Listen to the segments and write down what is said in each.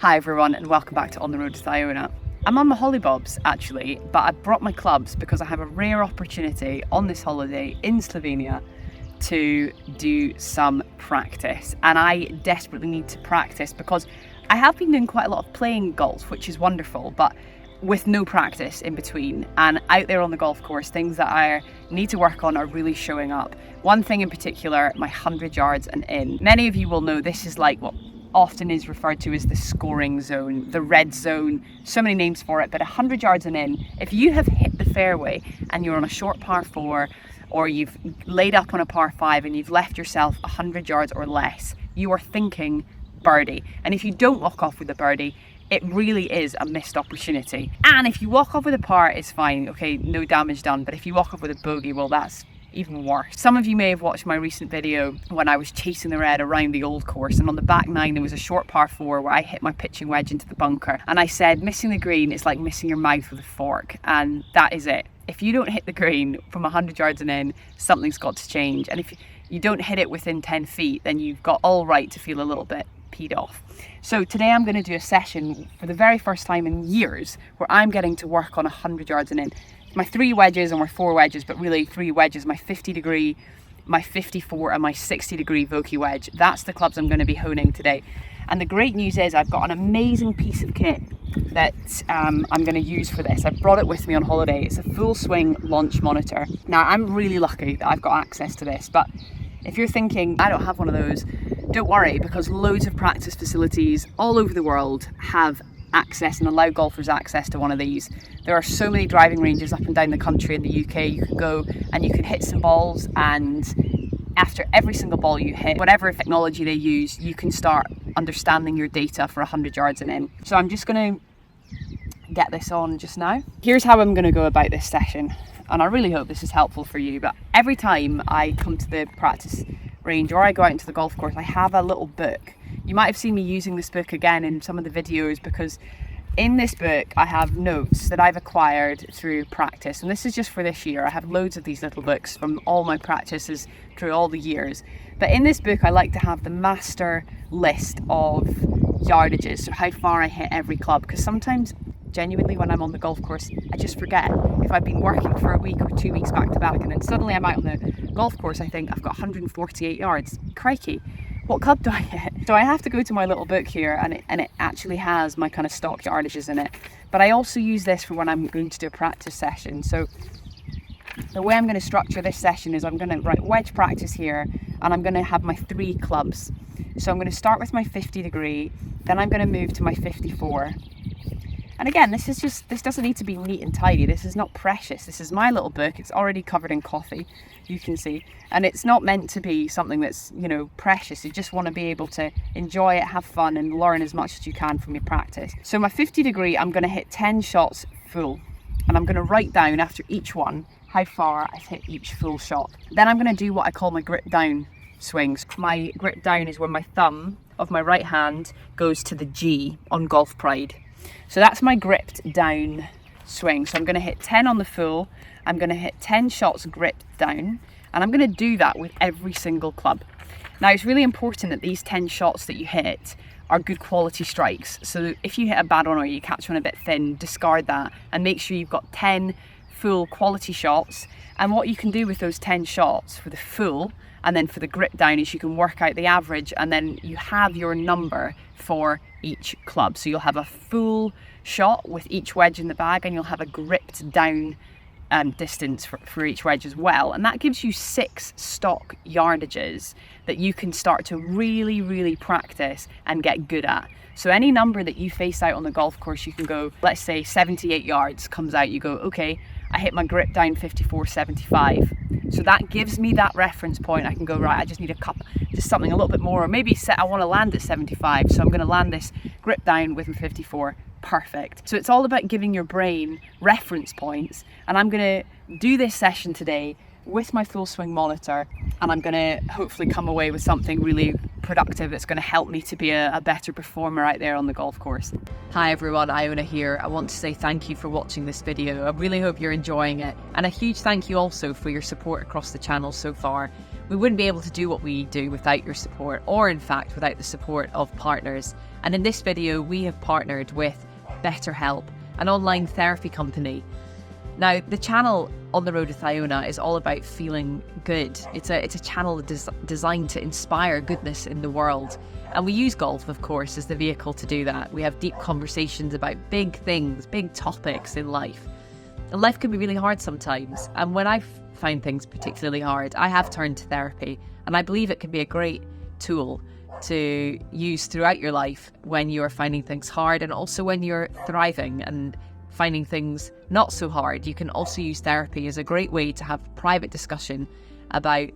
Hi everyone and welcome back to On the Road with Iona. I'm on my hollybobs actually, but I brought my clubs because I have a rare opportunity on this holiday in Slovenia to do some practice, and I desperately need to practice because I have been doing quite a lot of playing golf, which is wonderful, but with no practice in between. And out there on the golf course, things that I need to work on are really showing up. One thing in particular, my 100 yards and in. Many of you will know this is like what often is referred to as the scoring zone, the red zone, so many names for it, but 100 yards and in, if you have hit the fairway and you're on a short par 4 or you've laid up on a par 5 and you've left yourself 100 yards or less, you are thinking birdie. And if you don't walk off with a birdie, it really is a missed opportunity. And if you walk off with a par, it's fine, okay, no damage done, but if you walk off with a bogey, well, that's even worse. Some of you may have watched my recent video when I was chasing the red around the old course, and on the back 9 there was a short par 4 where I hit my pitching wedge into the bunker, and I said missing the green is like missing your mouth with a fork, and that is it. If you don't hit the green from 100 yards and in, something's got to change, and if you don't hit it within 10 feet, then you've got all right to feel a little bit peed off. So today I'm going to do a session for the very first time in years where I'm getting to work on 100 yards and in. My 3 wedges and my 4 wedges, but really 3 wedges, my 50 degree, my 54 and my 60 degree Vokey wedge. That's the clubs I'm going to be honing today. And the great news is I've got an amazing piece of kit that I'm going to use for this. I brought it with me on holiday. It's a full swing launch monitor. Now I'm really lucky that I've got access to this, but if you're thinking I don't have one of those, don't worry, because loads of practice facilities all over the world have access and allow golfers access to one of these. There are so many driving ranges up and down the country in the UK. You can go and you can hit some balls, and after every single ball you hit, whatever technology they use, you can start understanding your data for 100 yards and in. So I'm just going to get this on just now. Here's how I'm going to go about this session, and I really hope this is helpful for you. But every time I come to the practice range or I go out into the golf course, I have a little book. You might have seen me using this book again in some of the videos, because in this book I have notes that I've acquired through practice, and this is just for this year. I have loads of these little books from all my practices through all the years, but in this book I like to have the master list of yardages, so how far I hit every club, because sometimes genuinely when I'm on the golf course I just forget. If I've been working for a week or 2 weeks back to back and then suddenly I'm out on the golf course, I think I've got 148 yards, crikey, what club do I hit? So I have to go to my little book here, and it actually has my kind of stock yardages in it. But I also use this for when I'm going to do a practice session. So the way I'm going to structure this session is I'm going to write wedge practice here, and I'm going to have my 3 clubs. So I'm going to start with my 50 degree, then I'm going to move to my 54. And again, this doesn't need to be neat and tidy. This is not precious. This is my little book. It's already covered in coffee, you can see. And it's not meant to be something that's, you know, precious. You just want to be able to enjoy it, have fun, and learn as much as you can from your practice. So my 50 degree, I'm going to hit 10 shots full. And I'm going to write down after each one how far I've hit each full shot. Then I'm going to do what I call my grip down swings. My grip down is where my thumb of my right hand goes to the G on Golf Pride. So that's my gripped down swing. So I'm going to hit 10 on the full, I'm going to hit 10 shots gripped down, and I'm going to do that with every single club. Now it's really important that these 10 shots that you hit are good quality strikes. So if you hit a bad one or you catch one a bit thin, discard that and make sure you've got 10 full quality shots. And what you can do with those 10 shots for the full and then for the grip down is you can work out the average, and then you have your number for each club. So you'll have a full shot with each wedge in the bag, and you'll have a gripped down distance for each wedge as well, and that gives you 6 stock yardages that you can start to really practice and get good at. So any number that you face out on the golf course, you can go, let's say 78 yards comes out, you go, okay, I hit my grip down 54, 75. So that gives me that reference point. I can go, right, I just need a cup, just something a little bit more, or maybe I want to land at 75, so I'm going to land this grip down with my 54. Perfect. So it's all about giving your brain reference points, and I'm going to do this session today with my full swing monitor, and I'm going to hopefully come away with something really productive that's going to help me to be a better performer out there on the golf course. Hi everyone, Iona here. I want to say thank you for watching this video. I really hope you're enjoying it, and a huge thank you also for your support across the channel so far. We wouldn't be able to do what we do without your support, or in fact without the support of partners. And in this video, we have partnered with BetterHelp, an online therapy company. Now, the channel On the Road with Iona is all about feeling good. It's a channel designed to inspire goodness in the world. And we use golf, of course, as the vehicle to do that. We have deep conversations about big things, big topics in life. And life can be really hard sometimes. And when I've found things particularly hard, I have turned to therapy. And I believe it can be a great tool to use throughout your life when you're finding things hard, and also when you're thriving and finding things not so hard. You can also use therapy as a great way to have private discussion about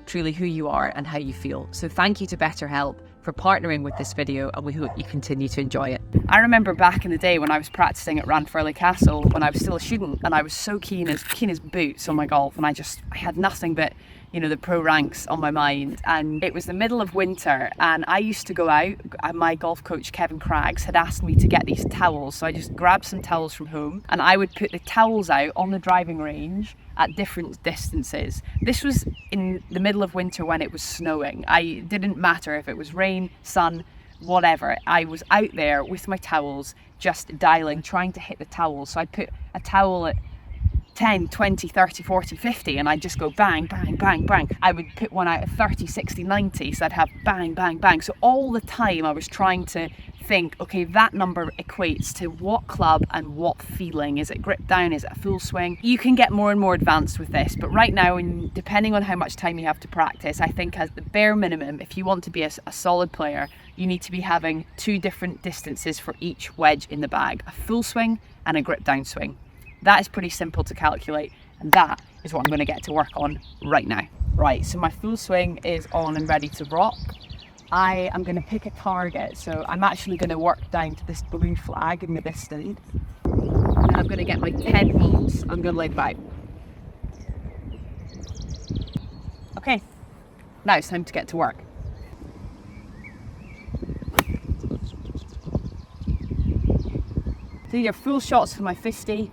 truly who you are and how you feel. So thank you to BetterHelp for partnering with this video, and we hope you continue to enjoy it. I remember back in the day when I was practicing at Ranfurly Castle when I was still a student, and I was so keen as boots on my golf, and I had nothing but, the pro ranks on my mind. And it was the middle of winter, and I used to go out, and my golf coach Kevin Craggs had asked me to get these towels, so I just grabbed some towels from home and I would put the towels out on the driving range at different distances. This was in the middle of winter when it was snowing. I didn't matter if it was rain, sun, whatever. I was out there with my towels, just dialing, trying to hit the towels. So I'd put a towel at 10, 20, 30, 40, 50, and I'd just go bang, bang, bang, bang. I would put one out at 30, 60, 90, so I'd have bang, bang, bang. So all the time I was trying to think, okay, that number equates to what club and what feeling. Is it grip down? Is it a full swing? You can get more and more advanced with this, but right now, and depending on how much time you have to practice, I think as the bare minimum, if you want to be a solid player, you need to be having 2 different distances for each wedge in the bag, a full swing and a grip down swing. That is pretty simple to calculate, and that is what I'm going to get to work on right now. Right, so my full swing is on and ready to rock. I am going to pick a target, so I'm actually going to work down to this blue flag in the distance. And I'm going to get my 10 holes. I'm going to lay it out. Okay, now it's time to get to work. So these are full shots for my 50.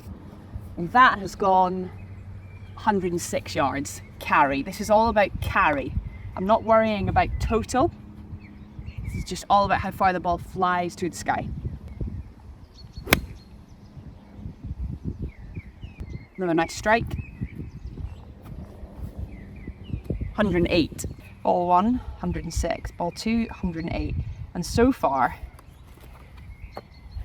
And that has gone 106 yards, carry. This is all about carry. I'm not worrying about total. This is just all about how far the ball flies through the sky. Another nice strike. 108. Ball 1, 106. Ball 2, 108. And so far,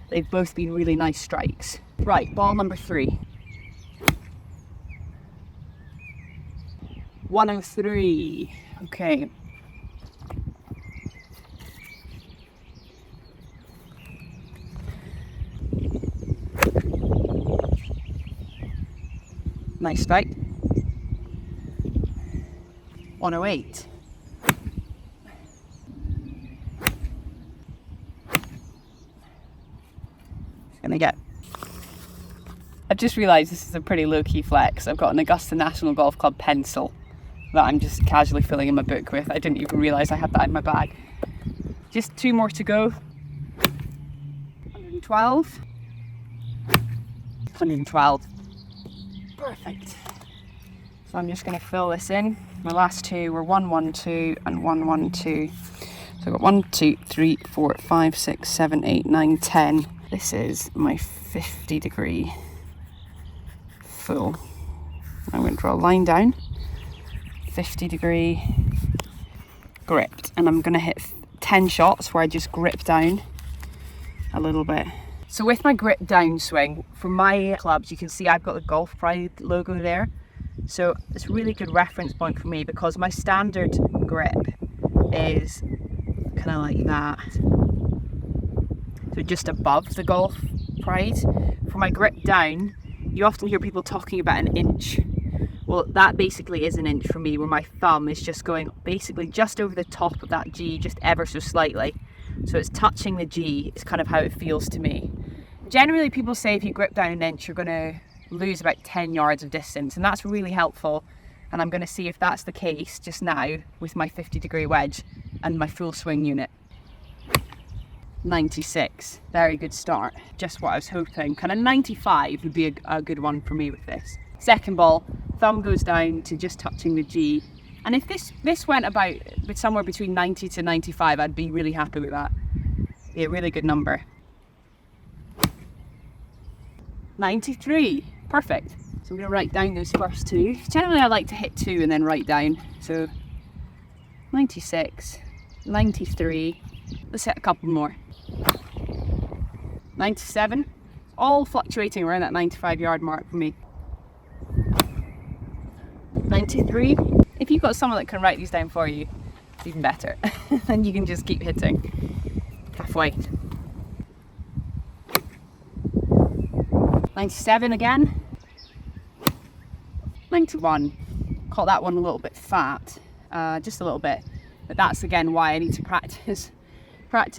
they've both been really nice strikes. Right, ball number 3. 103. Okay. Nice strike. 108. Gonna get. I've just realised this is a pretty low-key flex. I've got an Augusta National Golf Club pencil that I'm just casually filling in my book with. I didn't even realise I had that in my bag. Just 2 more to go. 112. 112. Perfect. So I'm just going to fill this in. My last 2 were 112 and 112. So I've got 1, 2, 3, 4, 5, 6, 7, 8, 9, 10. This is my 50-degree full. I'm going to draw a line down. 50-degree gripped, and I'm going to hit 10 shots where I just grip down a little bit. So with my grip down swing, for my clubs, you can see I've got the Golf Pride logo there. So it's a really good reference point for me, because my standard grip is kind of like that. So just above the Golf Pride. For my grip down, you often hear people talking about an inch. Well, that basically is an inch for me, where my thumb is just going basically just over the top of that G, just ever so slightly. So it's touching the G, is kind of how it feels to me. Generally, people say if you grip down an inch, you're going to lose about 10 yards of distance, and that's really helpful. And I'm going to see if that's the case just now with my 50-degree wedge and my full swing unit. 96, very good start, just what I was hoping. Kind of 95 would be a good one for me with this. Second ball, thumb goes down to just touching the G, and if this went about somewhere between 90 to 95, I'd be really happy with that. be a really good number. 93, perfect. So I'm going to write down those first two. Generally I like to hit 2 and then write down. So 96, 93, let's hit a couple more. 97, all fluctuating around that 95 yard mark for me. 93, if you've got someone that can write these down for you, it's even better. Then you can just keep hitting halfway. 97 again. 91, caught that one a little bit fat, just a little bit, but that's again why I need to practice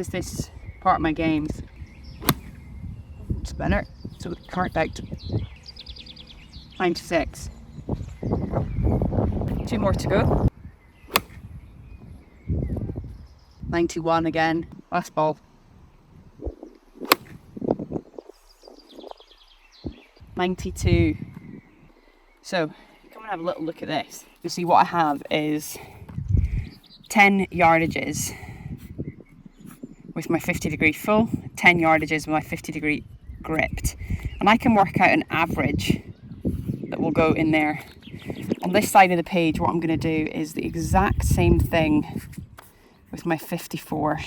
this part of my games. Spinner, so correct. 96. 2 more to go. 91 again, last ball. 92. So come and have a little look at this. You see what I have is 10 yardages with my 50 degree full, 10 yardages with my 50 degree gripped, and I can work out an average that will go in there. On this side of the page, what I'm going to do is the exact same thing with my 54.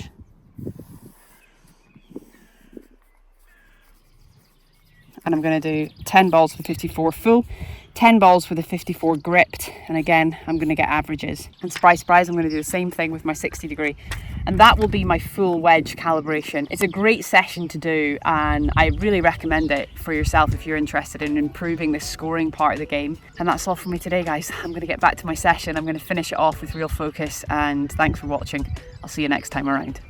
And I'm going to do 10 balls for 54 full, 10 balls for the 54 gripped, and again I'm going to get averages. And surprise, I'm going to do the same thing with my 60 degree, and that will be my full wedge calibration. It's a great session to do, and I really recommend it for yourself if you're interested in improving the scoring part of the game. And that's all from me today, guys. I'm going to get back to my session. I'm going to finish it off with real focus, and thanks for watching. I'll see you next time around.